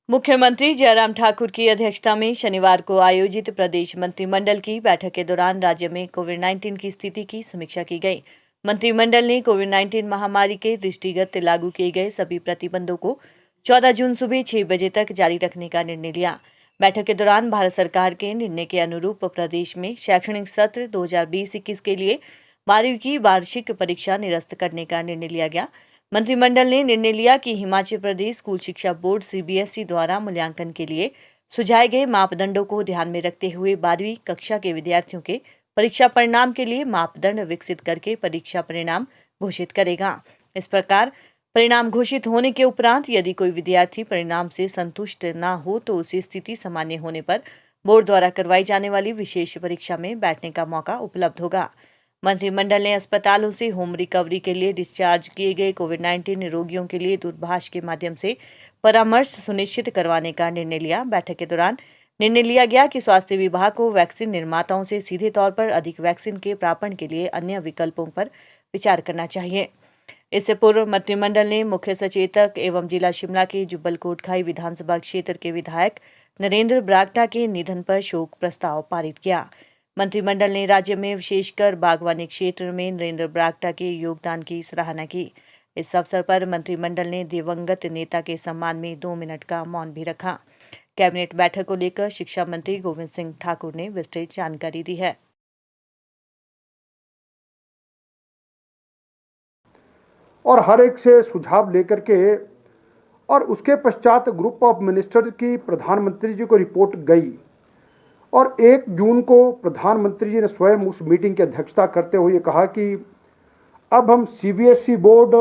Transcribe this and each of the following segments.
मुख्यमंत्री जयराम ठाकुर की अध्यक्षता में शनिवार को आयोजित प्रदेश मंत्रिमंडल की बैठक के दौरान राज्य में कोविड-19 की स्थिति की समीक्षा की गई। मंत्रिमंडल ने कोविड-19 महामारी के दृष्टिगत लागू किए गए सभी प्रतिबंधों को 14 जून सुबह 6 बजे तक जारी रखने का निर्णय लिया। बैठक के दौरान भारत सरकार के निर्णय के अनुरूप प्रदेश में शैक्षणिक सत्र 2020-21 के लिए 12वीं की वार्षिक परीक्षा निरस्त करने का निर्णय लिया गया। मंत्रिमंडल ने निर्णय लिया कि हिमाचल प्रदेश स्कूल शिक्षा बोर्ड सीबीएसई द्वारा मूल्यांकन के लिए सुझाए गए मापदंडों को ध्यान में रखते हुए 12वीं कक्षा के विद्यार्थियों के परीक्षा परिणाम के लिए मापदंड विकसित करके परीक्षा परिणाम घोषित करेगा। इस प्रकार परिणाम घोषित होने के उपरांत यदि कोई विद्यार्थी परिणाम से संतुष्ट न हो तो उसी स्थिति सामान्य होने पर बोर्ड द्वारा करवाई जाने वाली विशेष परीक्षा में बैठने का मौका उपलब्ध होगा। मंत्रिमंडल ने अस्पतालों से होम रिकवरी के लिए डिस्चार्ज किए गए कोविड-19 रोगियों के लिए दूरभाष के माध्यम से परामर्श सुनिश्चित करवाने का निर्णय लिया। बैठक के दौरान निर्णय लिया गया कि स्वास्थ्य विभाग को वैक्सीन निर्माताओं से सीधे तौर पर अधिक वैक्सीन के प्रापण के लिए अन्य विकल्पों पर विचार करना चाहिए। इससे पूर्व मंत्रिमंडल ने मुख्य सचेतक एवं जिला शिमला के जुब्बल कोटखाई विधानसभा क्षेत्र के विधायक नरेंद्र बरागटा के निधन पर शोक प्रस्ताव पारित किया। मंत्रिमंडल ने राज्य में विशेषकर बागवानी क्षेत्र में नरेंद्र बरागटा के योगदान की सराहना की। इस अवसर पर मंत्रिमंडल ने दिवंगत नेता के सम्मान में 2 मिनट का मौन भी रखा। कैबिनेट बैठक को लेकर शिक्षा मंत्री गोविंद सिंह ठाकुर ने विस्तृत जानकारी दी है। और हर एक से सुझाव लेकर के और उसके पश्चात ग्रुप ऑफ मिनिस्टर की प्रधानमंत्री जी को रिपोर्ट गई और 1 जून को प्रधानमंत्री जी ने स्वयं उस मीटिंग की अध्यक्षता करते हुए कहा कि अब हम सीबीएसई बोर्ड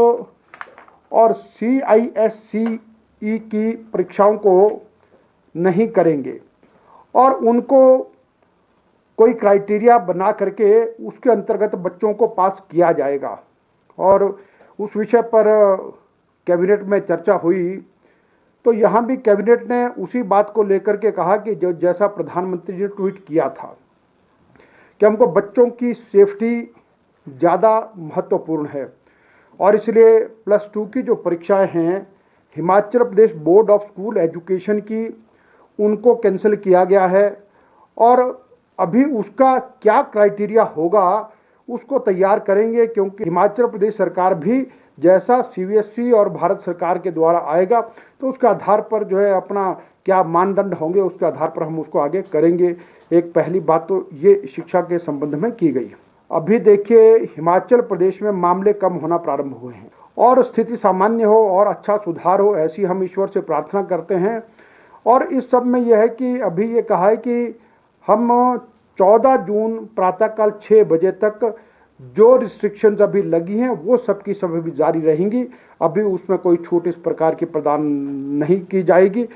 और सीआईएससीई की परीक्षाओं को नहीं करेंगे और उनको कोई क्राइटेरिया बना करके उसके अंतर्गत बच्चों को पास किया जाएगा। और उस विषय पर कैबिनेट में चर्चा हुई तो यहाँ भी कैबिनेट ने उसी बात को लेकर के कहा कि जो जैसा प्रधानमंत्री जी ने ट्वीट किया था कि हमको बच्चों की सेफ्टी ज़्यादा महत्वपूर्ण है और इसलिए +2 की जो परीक्षाएं हैं Himachal Pradesh board of school education की उनको कैंसिल किया गया है और अभी उसका क्या क्राइटेरिया होगा उसको तैयार करेंगे, क्योंकि हिमाचल प्रदेश सरकार भी जैसा सीबीएसई और भारत सरकार के द्वारा आएगा तो उसके आधार पर जो है अपना क्या मानदंड होंगे उसके आधार पर हम उसको आगे करेंगे। एक पहली बात तो ये शिक्षा के संबंध में की गई। अभी देखिए हिमाचल प्रदेश में मामले कम होना प्रारंभ हुए हैं और स्थिति सामान्य हो और अच्छा सुधार हो ऐसी हम ईश्वर से प्रार्थना करते हैं। और इस सब में यह है कि अभी ये कहा है कि हम 14 जून प्रातःकाल 6 बजे तक जो रिस्ट्रिक्शंस अभी लगी हैं वो सबकी सब भी जारी रहेंगी। अभी उसमें कोई छूट इस प्रकार की प्रदान नहीं की जाएगी।